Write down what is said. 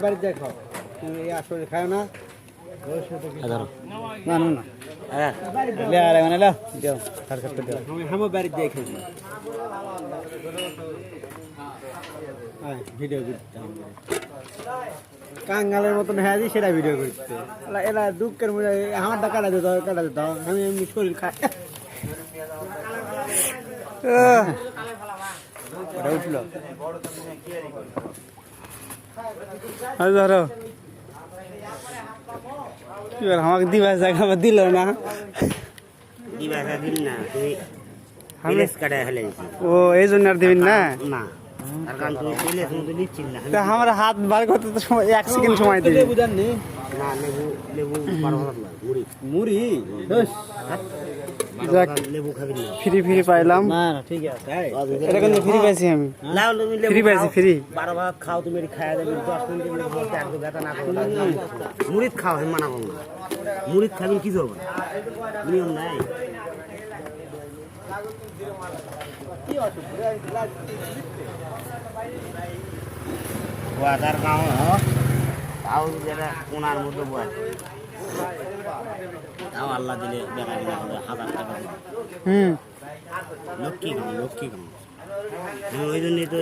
বাড়িতে খাও তুমি আসলে খাও না না না না মানে বাড়িতে দিয়ে খেয়েছি ভিডিও করতে কাঙ্গালের মতন হ্যাঁ সেটা ভিডিও করতে এরা দুঃখের মধ্যে আমার কাটা দিত আমি এমনি শরীর খাই উঠল ধরো কি বল আমাকে দিবা জায়গা দিল না ও এই জন্য আর দিবেন না না আমার হাত বার করতে তো সময় 1 সেকেন্ড সময় দিবে মুড়ি ফ্রি ফ্রি পাইলাম না ঠিক আছে এটা কিন্তু ফ্রি পাইছি আমি ফ্রি পাইছি ফ্রি 12 ভাত খাও তুমি খাওয়া যাবে 10 মিনিট একদম ব্যথা না করো মুড়ি খাও আমি মানা করব না মুড়ি খাবেন কি করব নিয়ম নাই কি আছে ওয়াদার গাঁও তাও যেটা কোনার মধ্যে বয় তাও আল্লাহ দিলে দেখা গেল 1000 টাকা লক্ষ্মী গাঁও ওই জন্যই তো